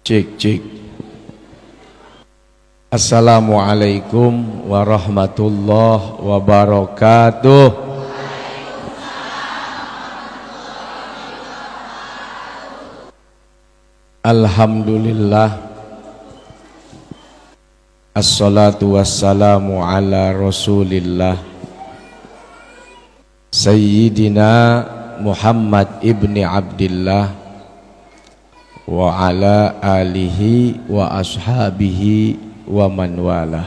Cek cek. Assalamualaikum warahmatullahi wabarakatuh. Alhamdulillah. Assalatu wassalamu ala Rasulillah Sayyidina Muhammad ibni Abdillah wa ala alihi wa ashabihi wa man walah.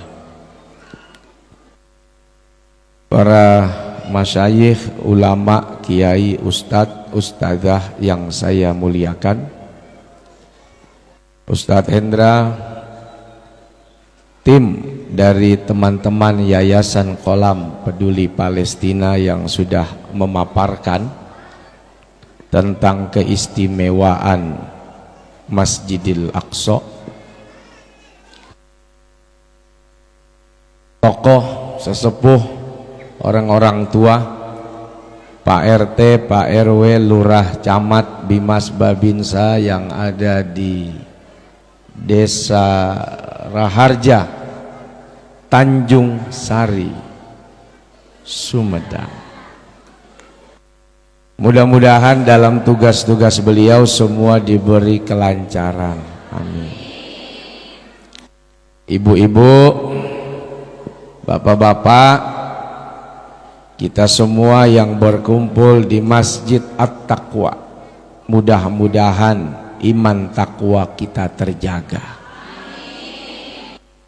Para masyayikh, ulama, kiai, ustadz, ustadzah yang saya muliakan, Ustadz Hendra, tim dari teman-teman Yayasan Kolam Peduli Palestina yang sudah memaparkan tentang keistimewaan Masjidil Aqsa, tokoh sesepuh, orang-orang tua, Pak RT, Pak RW, Lurah, Camat, Bimas, Babinsa yang ada di Desa Raharja, Tanjung Sari, Sumedang. Mudah-mudahan dalam tugas-tugas beliau semua diberi kelancaran. Amin. Ibu-ibu, bapak-bapak, kita semua yang berkumpul di Masjid At-Taqwa, mudah-mudahan iman takwa kita terjaga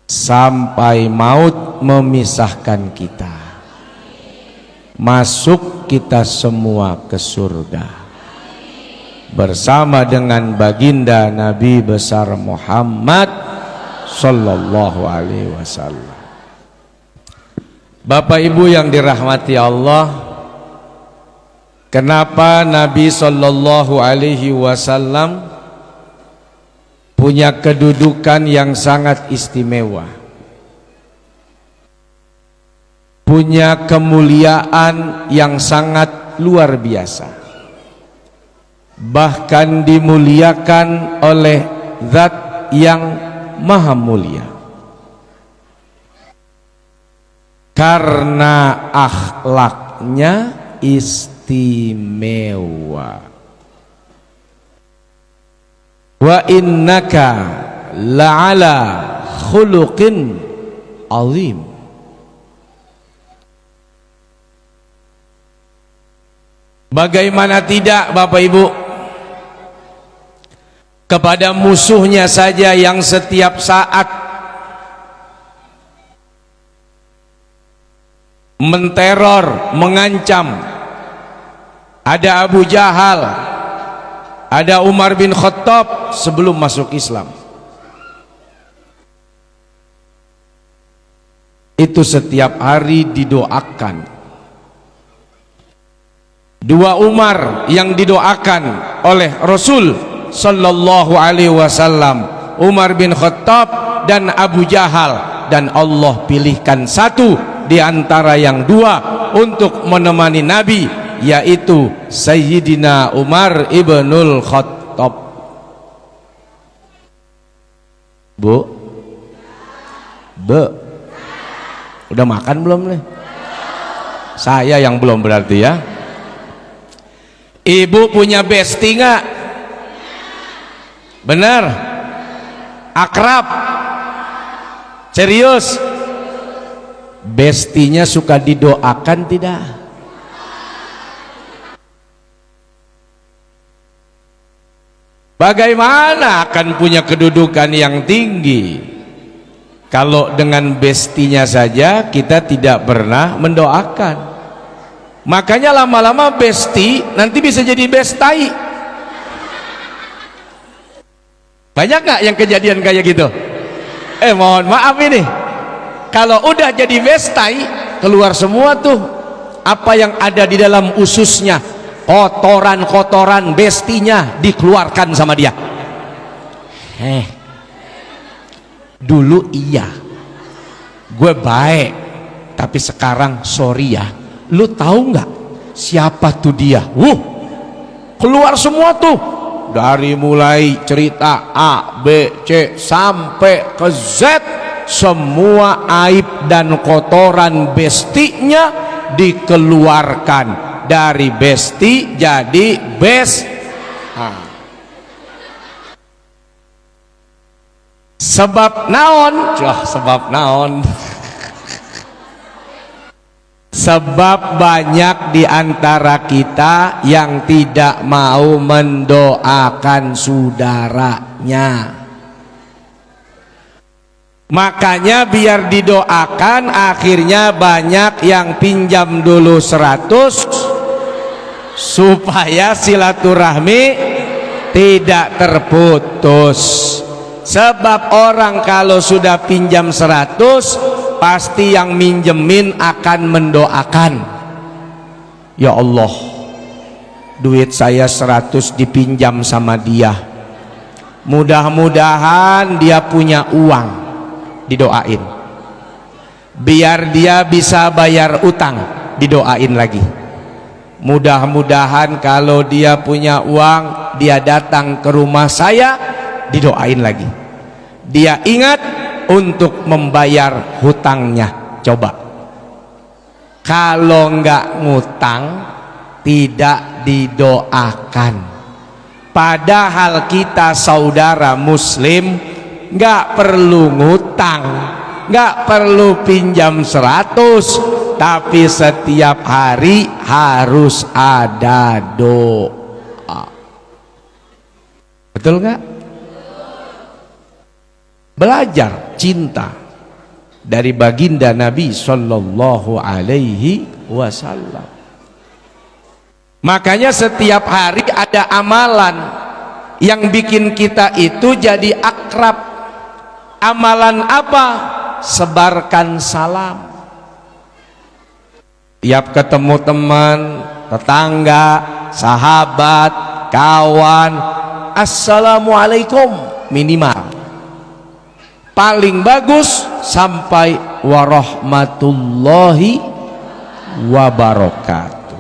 sampai maut memisahkan kita, masuk kita semua ke surga bersama dengan baginda Nabi besar Muhammad sallallahu alaihi wasallam. Bapak Ibu yang dirahmati Allah, kenapa Nabi sallallahu alaihi wasallam punya kedudukan yang sangat istimewa, punya kemuliaan yang sangat luar biasa, bahkan dimuliakan oleh Zat yang maha mulia karena akhlaknya istimewa. Wa innaka la'ala khuluqin azim. Bagaimana tidak Bapak Ibu, kepada musuhnya saja yang setiap saat menteror, mengancam. Ada Abu Jahal, ada Umar bin Khattab sebelum masuk Islam. Itu setiap hari didoakan. Dua Umar yang didoakan oleh Rasul sallallahu alaihi wasallam, Umar bin Khattab dan Abu Jahal, dan Allah pilihkan satu di antara yang dua untuk menemani Nabi, yaitu Sayyidina Umar ibnul Khattab. Bu, udah makan belum nih? Saya yang belum berarti ya. Ibu punya bestie nggak? Bener? Akrab? Serius? Bestinya suka didoakan tidak? Bagaimana akan punya kedudukan yang tinggi kalau dengan bestinya saja kita tidak pernah mendoakan? Makanya lama-lama besti nanti bisa jadi bestai. Banyak nggak yang kejadian kayak gitu? Mohon maaf ini, kalau udah jadi bestai, keluar semua tuh apa yang ada di dalam ususnya, kotoran-kotoran bestinya dikeluarkan sama dia. Dulu iya, gue baik, tapi sekarang sorry ya. Lu tahu nggak siapa tuh dia? Keluar semua tuh dari mulai cerita A, B, C sampai ke Z, semua aib dan kotoran bestinya dikeluarkan. Dari besti jadi best. Sebab naon? Sebab naon? Sebab banyak di antara kita yang tidak mau mendoakan saudaranya. Makanya biar didoakan, akhirnya banyak yang pinjam dulu 100 supaya silaturahmi tidak terputus. Sebab orang kalau sudah pinjam 100, pasti yang minjemin akan mendoakan, ya Allah, duit saya 100 dipinjam sama dia, mudah-mudahan dia punya uang, didoain. Biar dia bisa bayar utang, didoain lagi. Mudah-mudahan kalau dia punya uang, dia datang ke rumah saya, didoain lagi. Dia ingat untuk membayar hutangnya. Coba kalau nggak ngutang, tidak didoakan. Padahal kita saudara muslim, nggak perlu ngutang, nggak perlu pinjam 100, tapi setiap hari harus ada doa. Betul nggak? Belajar cinta dari baginda Nabi Sallallahu Alaihi Wasallam. Makanya setiap hari ada amalan yang bikin kita itu jadi akrab. Amalan apa? Sebarkan salam. Tiap ketemu teman, tetangga, sahabat, kawan, assalamualaikum minimal. Paling bagus sampai warahmatullahi wabarakatuh.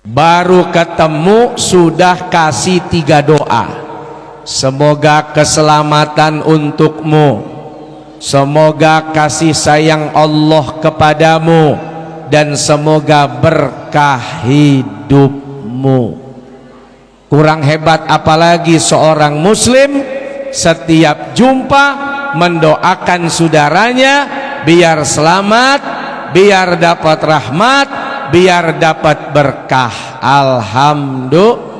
Baru ketemu sudah kasih 3 doa. Semoga keselamatan untukmu, semoga kasih sayang Allah kepadamu, dan semoga berkah hidupmu. Kurang hebat apalagi seorang muslim setiap jumpa mendoakan saudaranya biar selamat, biar dapat rahmat, biar dapat berkah. Alhamdulillah.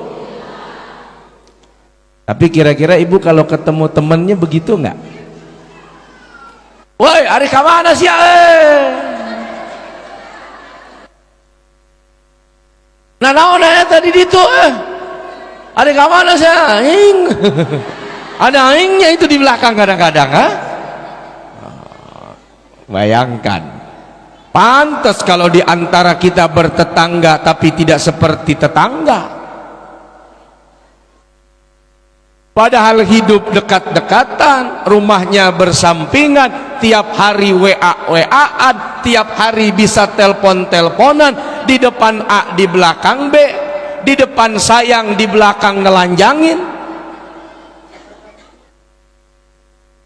Tapi kira-kira ibu kalau ketemu temennya begitu nggak? Woi, hari kemana sih? Nah, naon tadi ditu? Hari kemana sih? Ada aingnya itu di belakang kadang-kadang, ha? Bayangkan. Pantas kalau di antara kita bertetangga tapi tidak seperti tetangga. Padahal hidup dekat-dekatan, rumahnya bersampingan, tiap hari WA-WA-an, tiap hari bisa telepon-teleponan, di depan A, di belakang B, di depan sayang, di belakang nelanjangin.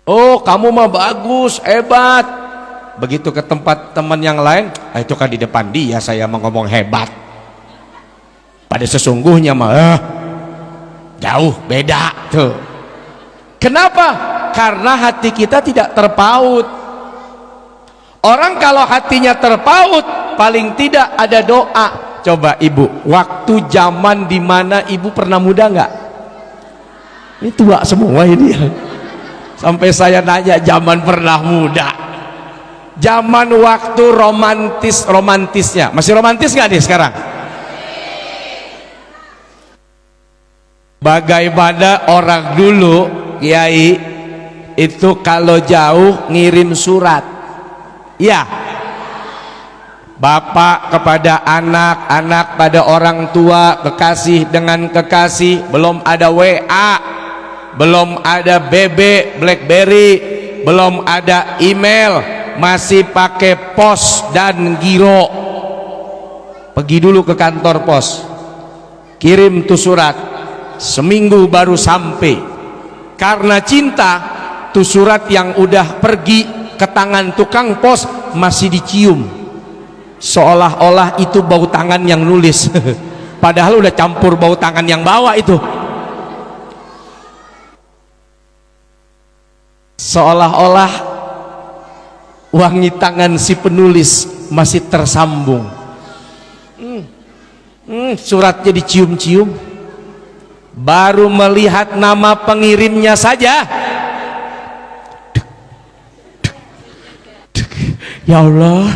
Oh, kamu mah bagus, hebat. Begitu ke tempat teman yang lain, itu kan di depan dia saya mau ngomong hebat. Pada sesungguhnya mah jauh beda tuh. Kenapa? Karena hati kita tidak terpaut. Orang kalau hatinya terpaut, paling tidak ada doa. Coba ibu, waktu zaman dimana ibu pernah muda nggak? Ini tua semua ini. Sampai saya nanya zaman pernah muda, zaman waktu romantisnya, masih romantis nggak nih sekarang? Bagaimana orang dulu kiai itu kalau jauh ngirim surat, ya, bapak kepada anak, anak pada orang tua, kekasih dengan kekasih. Belum ada WA, belum ada BB, BlackBerry, belum ada email, masih pakai pos dan giro. Pergi dulu ke kantor pos, kirim tuh surat, seminggu baru sampai. Karena cinta tuh surat yang udah pergi ke tangan tukang pos masih dicium, seolah-olah itu bau tangan yang nulis padahal udah campur bau tangan yang bawa itu. Seolah-olah wangi tangan si penulis masih tersambung. Suratnya dicium-cium, baru melihat nama pengirimnya saja, ya Allah,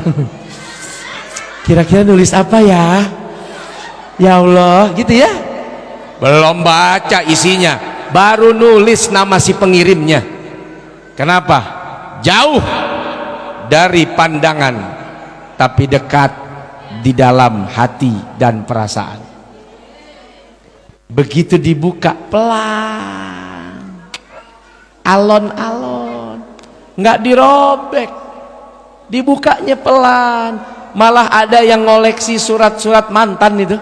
kira-kira nulis apa ya? Ya Allah, gitu ya. Belum baca isinya, baru nulis nama si pengirimnya. Kenapa? Jauh dari pandangan, tapi dekat di dalam hati dan perasaan. Begitu dibuka pelan, alon-alon, nggak dirobek, dibukanya pelan. Malah ada yang ngoleksi surat-surat mantan itu.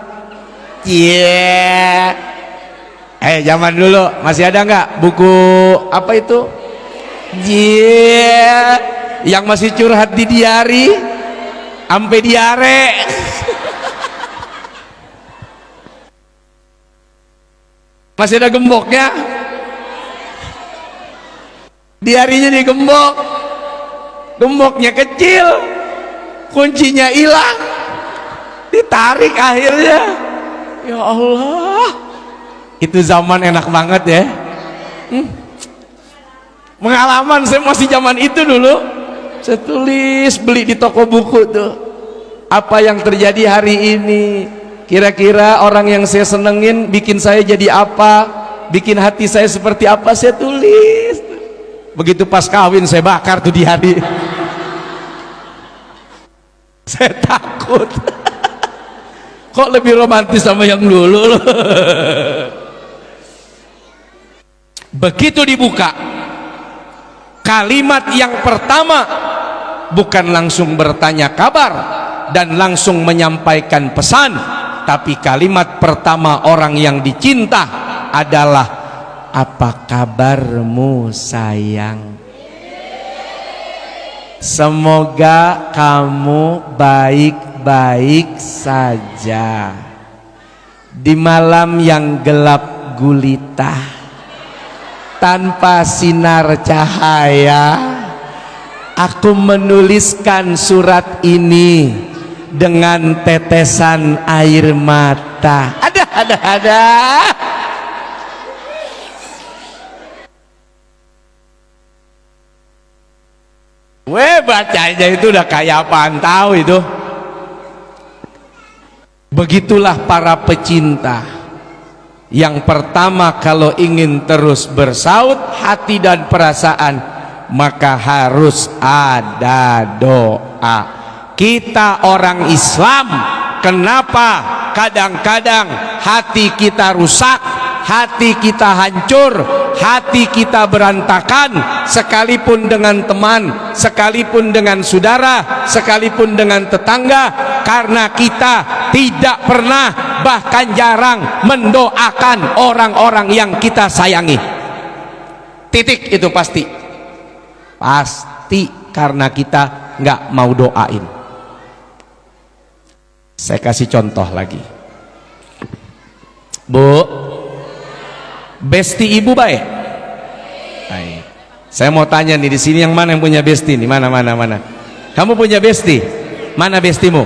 Iya. Zaman dulu masih ada nggak buku apa itu? Iya. Yang masih curhat di diari, sampai diare. Masih ada gemboknya, diarinya digembok, gemboknya kecil, kuncinya hilang, ditarik akhirnya. Ya Allah, itu zaman enak banget ya. Pengalaman saya masih zaman itu dulu. Saya tulis, beli di toko buku tuh, apa yang terjadi hari ini, kira-kira orang yang saya senengin bikin saya jadi apa, bikin hati saya seperti apa, saya tulis. Begitu pas kawin saya bakar tuh di hari. Saya takut. Kok lebih romantis sama yang dulu loh. Begitu dibuka, kalimat yang pertama bukan langsung bertanya kabar dan langsung menyampaikan pesan, tapi kalimat pertama orang yang dicinta adalah, apa kabarmu sayang? Semoga kamu baik-baik saja di malam yang gelap gulita tanpa sinar cahaya. Aku menuliskan surat ini dengan tetesan air mata. Ada. Bacanya itu udah kayak apaan tahu itu. Begitulah para pecinta. Yang pertama, kalau ingin terus bersaut hati dan perasaan, maka harus ada doa. Kita orang Islam, kenapa kadang-kadang hati kita rusak, hati kita hancur, hati kita berantakan, sekalipun dengan teman, sekalipun dengan saudara, sekalipun dengan tetangga, karena kita tidak pernah, bahkan jarang mendoakan orang-orang yang kita sayangi. Titik, itu pasti karena kita nggak mau doain. Saya kasih contoh lagi, Bu. Besti ibu baik? Baik. Saya mau tanya nih, di sini yang mana yang punya besti nih? Mana? Kamu punya besti? Mana bestimu?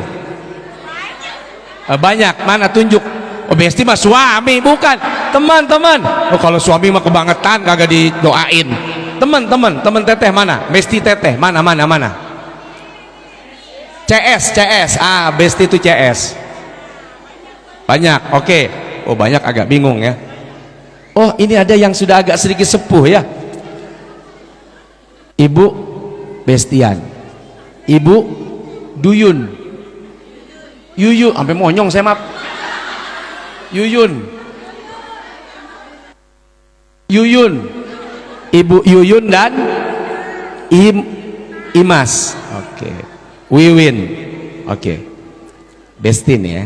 Banyak. Mana, tunjuk. Oh, besti mah suami, bukan teman-teman. Oh, kalau suami mah kebangetan, kagak didoain. Teman teteh mana? Besti teteh mana? CS. Besti itu CS. Banyak. Oke. Oh, banyak, agak bingung ya. Oh, ini ada yang sudah agak sedikit sepuh ya. Ibu Bestian, Ibu Duyun, Yuyun, sampai monyong saya, maaf. Yuyun, Ibu Yuyun dan Imas. Oke. Wiwin. Oke. Bestin ya.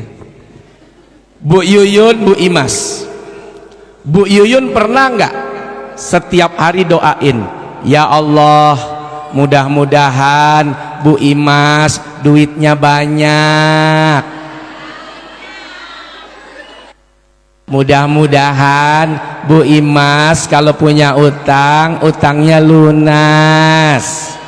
Bu Yuyun, Bu Imas. Bu Yuyun pernah nggak setiap hari doain, ya Allah mudah-mudahan Bu Imas duitnya banyak, mudah-mudahan Bu Imas kalau punya utang, utangnya lunas,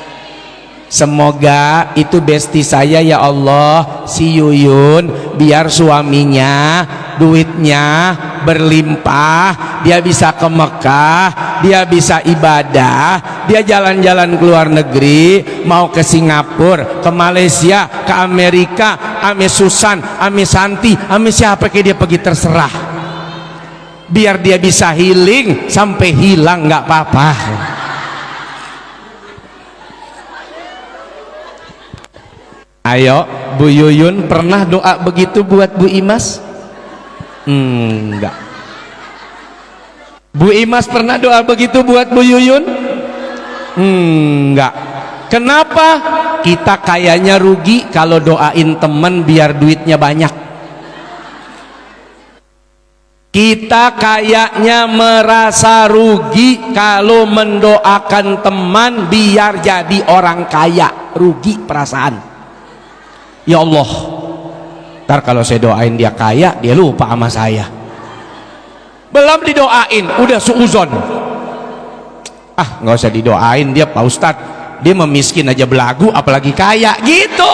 semoga itu besti saya ya Allah, si Yuyun biar suaminya duitnya berlimpah, dia bisa ke Mekah, dia bisa ibadah, dia jalan-jalan ke luar negeri, mau ke Singapura, ke Malaysia, ke Amerika, ame Susan, ame Santi, ame siapa kayak dia pergi terserah, biar dia bisa healing sampai hilang nggak apa-apa. Ayo Bu Yuyun pernah doa begitu buat Bu Imas? Enggak. Bu Imas pernah doa begitu buat Bu Yuyun? Enggak. Kenapa? Kita kayaknya rugi kalau doain temen biar duitnya banyak. Kita kayaknya merasa rugi kalau mendoakan teman biar jadi orang kaya. Rugi perasaan. Ya Allah, ntar kalau saya doain dia kaya, dia lupa sama saya. Belum didoain udah suuzon, ah nggak usah didoain dia Pak Ustadz, dia memiskin aja belagu apalagi kaya gitu.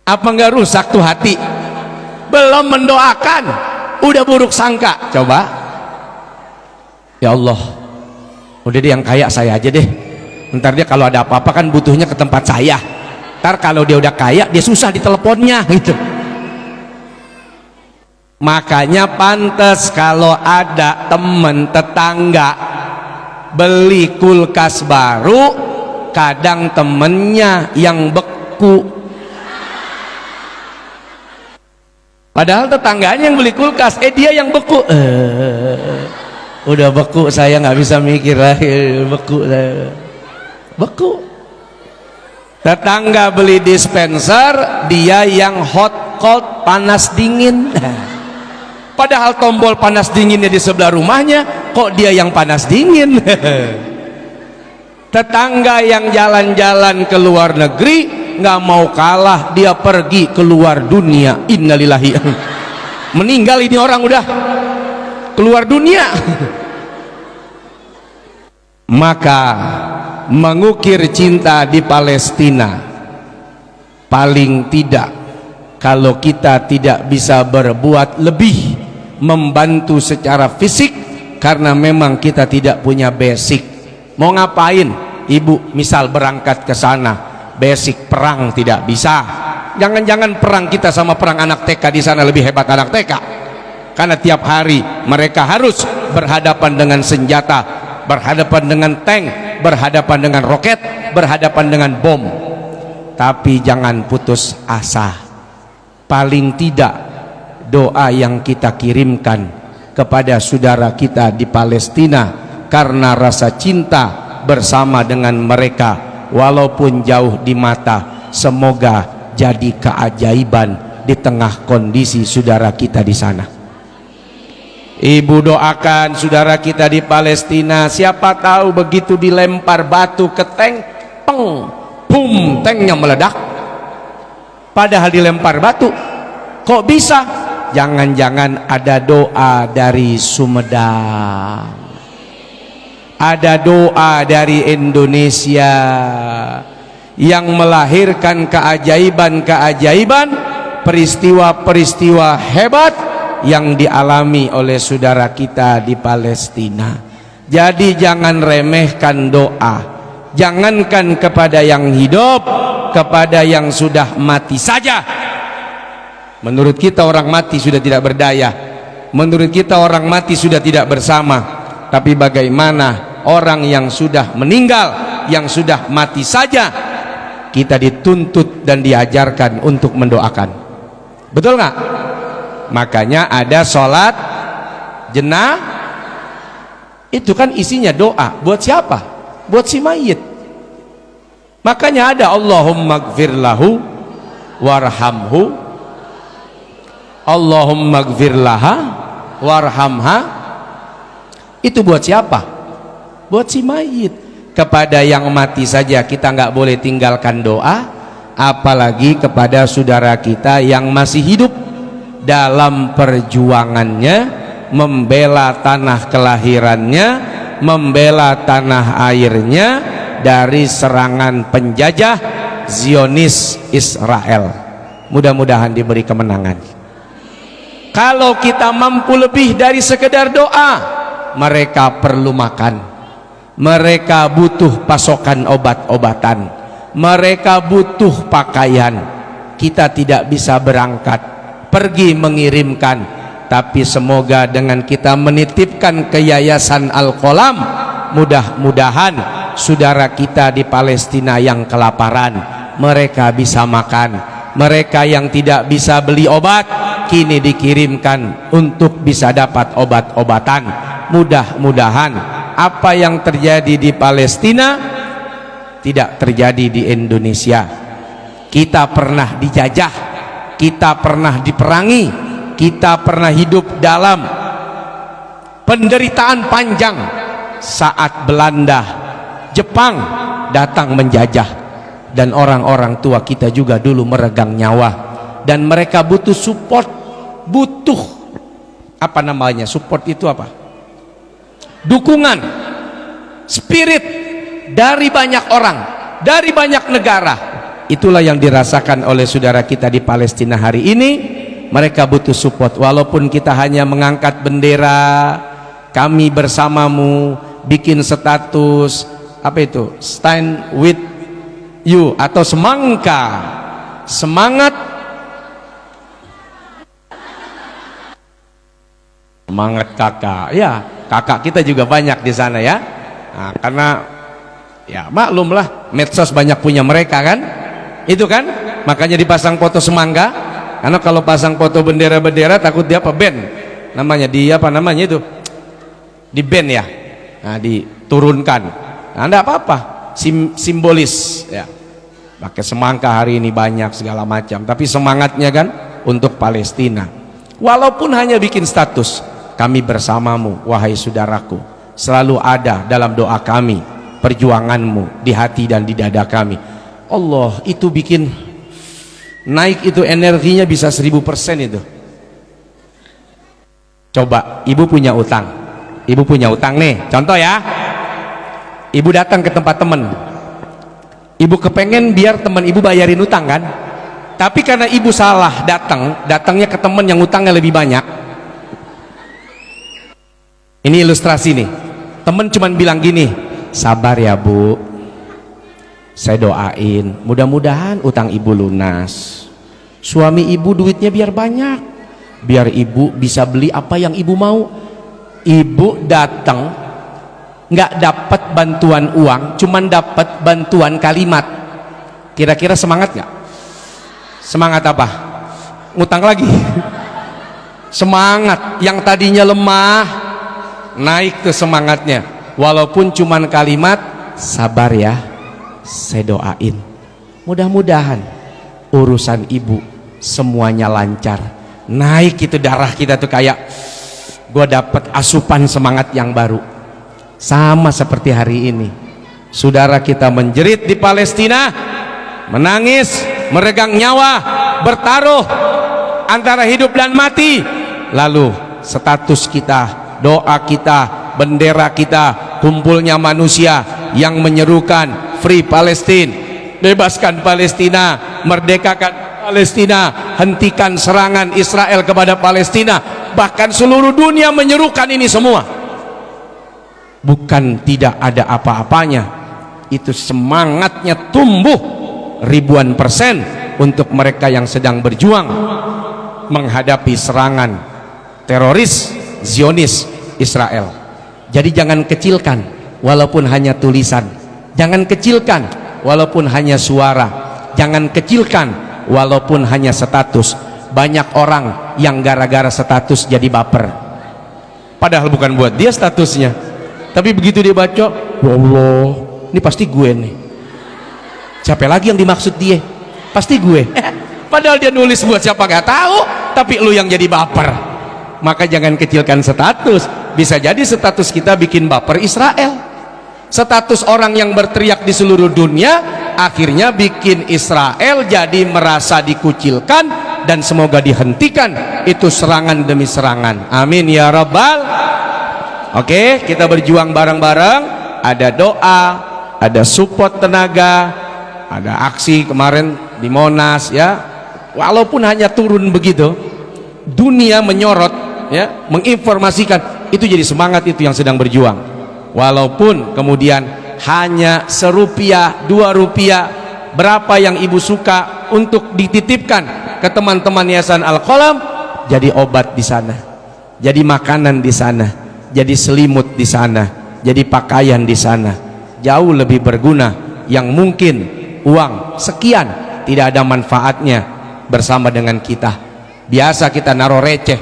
Apa nggak rusak tuh hati? Belum mendoakan udah buruk sangka. Coba, ya Allah udah dia yang kaya saya aja deh, ntar dia kalau ada apa-apa kan butuhnya ke tempat saya, ntar kalau dia udah kaya dia susah diteleponnya gitu. Makanya pantas kalau ada temen tetangga beli kulkas baru, kadang temennya yang beku, padahal tetangganya yang beli kulkas, dia yang beku. Udah beku saya nggak bisa mikir lagi, beku saya, beku. Tetangga beli dispenser, dia yang hot cold, panas dingin. Padahal tombol panas dinginnya di sebelah rumahnya, kok dia yang panas dingin. Tetangga yang jalan-jalan ke luar negeri nggak mau kalah, dia pergi ke luar dunia. Innalillahi. Meninggal ini orang udah keluar dunia. Maka mengukir cinta di Palestina, paling tidak kalau kita tidak bisa berbuat lebih membantu secara fisik karena memang kita tidak punya basic. Mau ngapain ibu misal berangkat ke sana, basic perang tidak bisa. Jangan-jangan perang kita sama perang anak TK di sana lebih hebat anak TK, karena tiap hari mereka harus berhadapan dengan senjata, berhadapan dengan tank, berhadapan dengan roket, berhadapan dengan bom. Tapi jangan putus asa. Paling tidak doa yang kita kirimkan kepada saudara kita di Palestina karena rasa cinta bersama dengan mereka walaupun jauh di mata, semoga jadi keajaiban di tengah kondisi saudara kita di sana. Ibu doakan saudara kita di Palestina, siapa tahu begitu dilempar batu ke tank, peng, bum, tanknya meledak. Padahal dilempar batu, kok bisa? Jangan-jangan ada doa dari Sumedang, ada doa dari Indonesia yang melahirkan keajaiban-keajaiban, peristiwa-peristiwa hebat yang dialami oleh saudara kita di Palestina. Jadi jangan remehkan doa, jangankan kepada yang hidup, kepada yang sudah mati saja. Menurut kita orang mati sudah tidak berdaya, menurut kita orang mati sudah tidak bersama. Tapi bagaimana orang yang sudah meninggal, yang sudah mati saja, kita dituntut dan diajarkan untuk mendoakan. Betul nggak? Makanya ada sholat jenazah, itu kan isinya doa. Buat siapa? Buat si mayit. Makanya ada Allahumma gfir lahu warhamhu, Allahumma gfir laha warhamha. Itu buat siapa? Buat si mayit. Kepada yang mati saja kita nggak boleh tinggalkan doa, apalagi kepada saudara kita yang masih hidup dalam perjuangannya membela tanah kelahirannya, membela tanah airnya dari serangan penjajah Zionis Israel. Mudah-mudahan diberi kemenangan. Kalau kita mampu lebih dari sekedar doa, mereka perlu makan, mereka butuh pasokan obat-obatan, mereka butuh pakaian. Kita tidak bisa berangkat pergi mengirimkan, tapi semoga dengan kita menitipkan ke Yayasan Al-Qalam, mudah-mudahan saudara kita di Palestina yang kelaparan mereka bisa makan. Mereka yang tidak bisa beli obat kini dikirimkan untuk bisa dapat obat-obatan. Mudah-mudahan apa yang terjadi di Palestina tidak terjadi di Indonesia. Kita pernah dijajah, kita pernah diperangi, kita pernah hidup dalam penderitaan panjang saat Belanda, Jepang datang menjajah. Dan orang-orang tua kita juga dulu meregang nyawa, dan mereka butuh support, butuh apa namanya, support itu apa, dukungan, spirit dari banyak orang, dari banyak negara. Itulah yang dirasakan oleh saudara kita di Palestina hari ini. Mereka butuh support, walaupun kita hanya mengangkat bendera kami bersamamu, bikin status apa itu, stand with you atau semangka, semangat kakak. Ya, kakak kita juga banyak di sana ya. Nah, karena ya maklumlah medsos banyak punya mereka kan, itu kan, makanya dipasang foto semangka. Karena kalau pasang foto bendera-bendera takut dia apa, band namanya, dia apa namanya itu, di band ya. Nah, diturunkan. Nah, enggak apa-apa, simbolis ya, pakai semangka hari ini banyak segala macam, tapi semangatnya kan untuk Palestina. Walaupun hanya bikin status, kami bersamamu wahai saudaraku, selalu ada dalam doa kami, perjuanganmu di hati dan di dada kami. Allah, itu bikin naik, itu energinya bisa 1000% itu. Coba ibu punya utang, ibu punya utang nih, contoh ya, ibu datang ke tempat temen, ibu kepengen biar teman ibu bayarin utang kan, tapi karena ibu salah datangnya ke teman yang utangnya lebih banyak. Ini ilustrasi nih, temen cuman bilang gini, sabar ya bu, saya doain mudah-mudahan utang ibu lunas, suami ibu duitnya biar banyak, biar ibu bisa beli apa yang ibu mau. Ibu datang nggak dapat bantuan uang, cuman dapat bantuan kalimat. Kira-kira semangat nggak? Semangat apa? Ngutang lagi. Semangat yang tadinya lemah naik tuh semangatnya, walaupun cuman kalimat, sabar ya, saya doain mudah-mudahan urusan ibu semuanya lancar. Naik itu darah kita tuh kayak gua dapat asupan semangat yang baru. Sama seperti hari ini saudara kita menjerit di Palestina, menangis, meregang nyawa, bertaruh antara hidup dan mati, lalu status kita, doa kita, bendera kita, kumpulnya manusia yang menyerukan Free Palestine, bebaskan Palestina, merdekakan Palestina, hentikan serangan Israel kepada Palestina. Bahkan seluruh dunia menyerukan ini semua. Bukan tidak ada apa-apanya, itu semangatnya tumbuh ribuan persen untuk mereka yang sedang berjuang menghadapi serangan teroris Zionis Israel. Jadi jangan kecilkan walaupun hanya tulisan, jangan kecilkan walaupun hanya suara, jangan kecilkan walaupun hanya status. Banyak orang yang gara-gara status jadi baper, padahal bukan buat dia statusnya, tapi begitu dia baca, Allah, ini pasti gue nih, siapa lagi yang dimaksud dia, pasti gue. Padahal dia nulis buat siapa gak tahu. tapi lu yang jadi baper. Maka jangan kecilkan status. Bisa jadi status kita bikin baper Israel. Status orang yang berteriak di seluruh dunia akhirnya bikin Israel jadi merasa dikucilkan, dan semoga dihentikan itu serangan demi serangan. Amin ya rabbal. Oke, kita berjuang bareng-bareng. Ada doa, ada support tenaga, ada aksi kemarin di Monas ya. Walaupun hanya turun begitu, dunia menyorot ya, menginformasikan, itu jadi semangat itu yang sedang berjuang. Walaupun kemudian hanya ₹1, ₹2, berapa yang ibu suka untuk dititipkan ke teman-teman Yayasan Al-Qalam, jadi obat di sana, jadi makanan di sana, jadi selimut di sana, jadi pakaian di sana, jauh lebih berguna. Yang mungkin uang sekian tidak ada manfaatnya bersama dengan kita. Biasa kita naruh receh,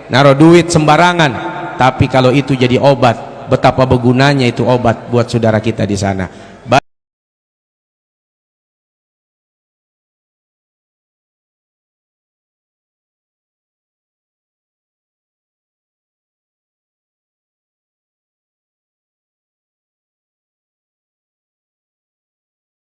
naruh duit sembarangan, tapi kalau itu jadi obat, betapa bergunanya itu obat buat saudara kita di sana.